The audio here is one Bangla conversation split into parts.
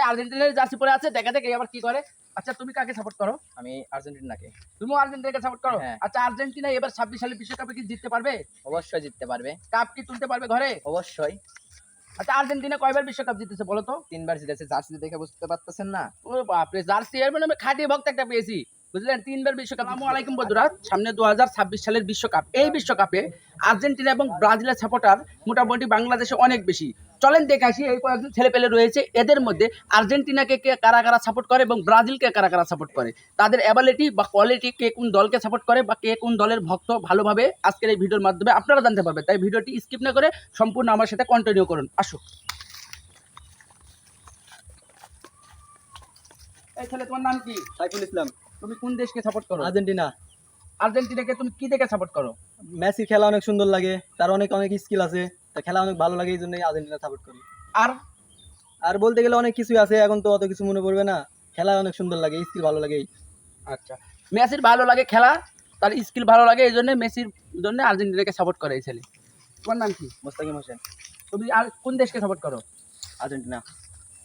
আর্জেন্টিনার জার্সি পরে আছে, দেখা যাক আবার কি করে। আচ্ছা তুমি কাকে সাপোর্ট করো? আমি আর্জেন্টিনাকে। তুমিও আর্জেন্টিনাকে সাপোর্ট করো? হ্যাঁ। আচ্ছা আর্জেন্টিনা এবার 26 সালের বিশ্বকাপে কি জিততে পারবে? অবশ্যই জিততে পারবে। কাপ কি তুলতে পারবে ঘরে? অবশ্যই। আচ্ছা আর্জেন্টিনা কয়বার বিশ্বকাপ জিতেছে বলো তো? 3 বার জিতেছে। জার্সি দেখে বুঝতে পারতেছেন না? ও বাপরে, জার্সি এর মানে আমি খাঁটি ভক্ত একটা পেয়েছি, বুঝলেন? 3 বার বিশ্বকাপ। আসসালামু আলাইকুম বন্ধুরা, সামনে 2026 সালের বিশ্বকাপ। এই বিশ্বকাপে আর্জেন্টিনা এবং ব্রাজিলের সাপোর্টার মোটামুটি বাংলাদেশে অনেক বেশি। চলেন দেখে আসি এই কয়েকজন ছেলেপেলে রয়েছে, এদের মধ্যে আর্জেন্টিনাকে কে কারা কারা সাপোর্ট করে এবং ব্রাজিলকে কারা কারা সাপোর্ট করে, তাদের অ্যাবিলিটি বা কোয়ালিটি, কে কোন দলকে সাপোর্ট করে বা কে কোন দলের ভক্ত, ভালোভাবে আজকের এই ভিডিওর মাধ্যমে আপনারা জানতে পারবেন। তাই ভিডিওটি স্কিপ না করে সম্পূর্ণ আমার সাথে কন্টিনিউ করুন। আসো। এই ছেলে, তোমার নাম কি? সাইফুল ইসলাম। তুমি কোন দেশকে সাপোর্ট করো? আর্জেন্টিনা। আর্জেন্টিনাকে তুমি কি দেখে সাপোর্ট করো? মেসির খেলা অনেক সুন্দর লাগে, তার অনেক অনেক স্কিল আছে, তার খেলা অনেক ভালো লাগে, এই জন্যই আর্জেন্টিনা সাপোর্ট করি। আর আর বলতে গেলে অনেক কিছুই আছে, এখন তো অত কিছু মনে পড়বে না। খেলা অনেক সুন্দর লাগে, স্কিল ভালো লাগে। আচ্ছা, মেসির ভালো লাগে খেলা, তার স্কিল ভালো লাগে, এই জন্য মেসির জন্য আর্জেন্টিনাকে সাপোর্ট করে এই ছেলে। তোমার নাম কি? মোস্তাকিম হোসেন। তুমি আর কোন দেশকে সাপোর্ট করো? আর্জেন্টিনা।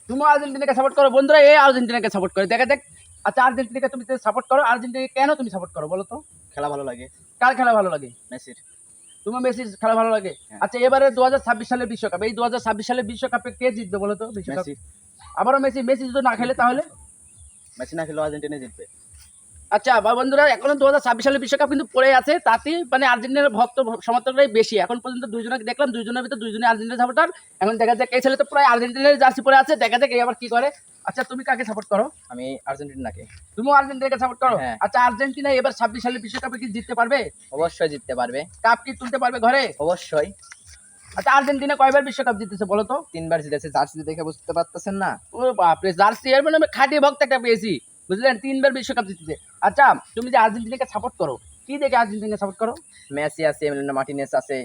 তুমিও আর্জেন্টিনাকে সাপোর্ট করো? বন্ধুরা এই আর্জেন্টিনাকে সাপোর্ট করে, দেখা যাক। আচ্ছা আর্জেন্টিনাকে তুমি সাপোর্ট করো, আর্জেন্টিনাকে কেন তুমি সাপোর্ট করো বলো তো? খেলা ভালো লাগে কার খেলা ভালো লাগে? মেসির। তোমার মেসির খেলা ভালো লাগে? হ্যাঁ। আচ্ছা এবারে 2026 সালের বিশ্বকাপ, এই 2026 সালের বিশ্বকাপে কে জিতবে বলো তো বিশ্বকাপ? মেসি। আবারও মেসি? মেসি যদি না খেলে তাহলে? মেসি না খেলেও আর্জেন্টিনা জিতবে। আচ্ছা বন্ধুরা, এখনো 2026 সালের বিশ্বকাপ কিন্তু পড়ে আছে, তাতেই মানে আর্জেন্টিনার ভক্ত সমর্থকরাই বেশি। এখন পর্যন্ত দুইজনকে দেখলাম, দুইজনের ভিতরে দুইজনই আর্জেন্টিনা সাপোর্টার। এখন দেখা যাক, এই ছেলে তো প্রায় আর্জেন্টিনার জার্সি পরে আছে, দেখা যাক আবার কি করে। আচ্ছা তুমি কাকে সাপোর্ট করো? আমি আর্জেন্টিনাকে। তুমিও আর্জেন্টিনাকে সাপোর্ট করো? হ্যাঁ। আচ্ছা আর্জেন্টিনা এবার 26 সালের বিশ্বকাপে কি জিততে পারবে? অবশ্যই জিততে পারবে। কাপ কি তুলতে পারবে ঘরে? অবশ্যই। আচ্ছা আর্জেন্টিনা কয়বার বিশ্বকাপ জিতেছে বলো তো? 3 বার জিতেছে। জার্সি দেখে বুঝতে পারতেছেন না? ও বাপরে, জার্সি এর মানে আমি খাঁটি ভক্ত একটা পেয়েছি, বুঝলেন? 3 বার বিশ্বকাপ জিতেছে। আচ্ছা তুমি যে আর্জেন্টিনাকে সাপোর্ট করো, কি দেখে আর্জেন্টিনাকে সাপোর্ট করো? মেসি আছে, এমিলিয়ানো মার্টিনেজ আছে।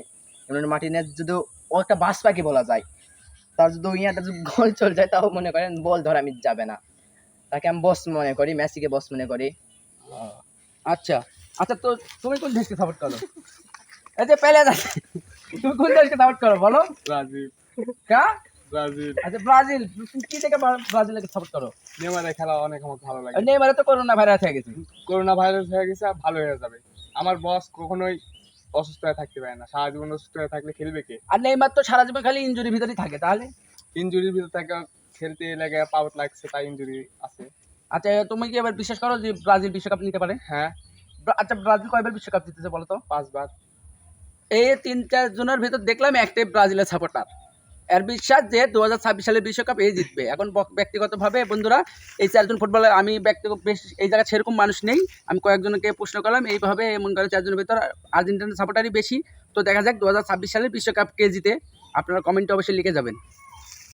এমিলিয়ানো মার্টিনেজ যদি ও একটা বাস পাখি বলা যায়, তার যদি ইয়াটা যদি গোল চলে যায় তাও মনে করেন বল ধরা মিস যাবে না। তাকে আমি বস মনে করি, মেসিকে বস মনে করি। আচ্ছা আচ্ছা, তো তুমি কোন দেশকে সাপোর্ট করো? এই যে পেলে যাচ্ছে, তুমি কোন দেশকে সাপোর্ট করো বলো? ব্রাজিল। কা? ব্রাজিল। আচ্ছা ব্রাজিল। তুমি কি দেখে ব্রাজিলকে সাপোর্ট করো? নেইমারের খেলা অনেক আমার ভালো লাগে। নেইমারে তো করোনা ভাইরাস হয়ে গেছে। করোনা ভাইরাস হয়ে গেছে, আর ভালো হয়ে যাবে। আমার বস কখনোই অসুস্থ হয়ে থাকতে পারে না, সারা জীবন অসুস্থ হয়ে থাকলে খেলবে কে? আর নেইমার তো সারা জীবন খালি ইনজুরির ভিতরেই থাকে, তাহলে? ইনজুরির ভিতর থেকে খেলতে লেগে পাউট লাগছে, তাই ইনজুরি আছে। আচ্ছা তুমি কি এবার বিশ্বাস করো যে ব্রাজিল বিশ্বকাপ নিতে পারে? হ্যাঁ, আচ্ছা ব্রাজিল কয়বার বিশ্বকাপ জিতেছে বলো তো? 5 বার। এই 3-4 জনের ভিতর দেখলাম একটাই ব্রাজিলের সাপোর্টার। এর বিশ্বাস যে 2026 সালের বিশ্বকাপ এই জিতবে। এখন ব্যক্তিগতভাবে বন্ধুরা এই 4 জন ফুটবলার, আমি ব্যক্তিগত বেশ এই জায়গায় সেরকম মানুষ নেই, আমি কয়েকজনকে প্রশ্ন করলাম, এইভাবে মনে করে 4 জনের ভিতর আর্জেন্টিনার সাপোর্টারই বেশি। তো দেখা যাক 2026 সালের বিশ্বকাপ কে জিতে, আপনারা কমেন্টে অবশ্যই লিখে যাবেন।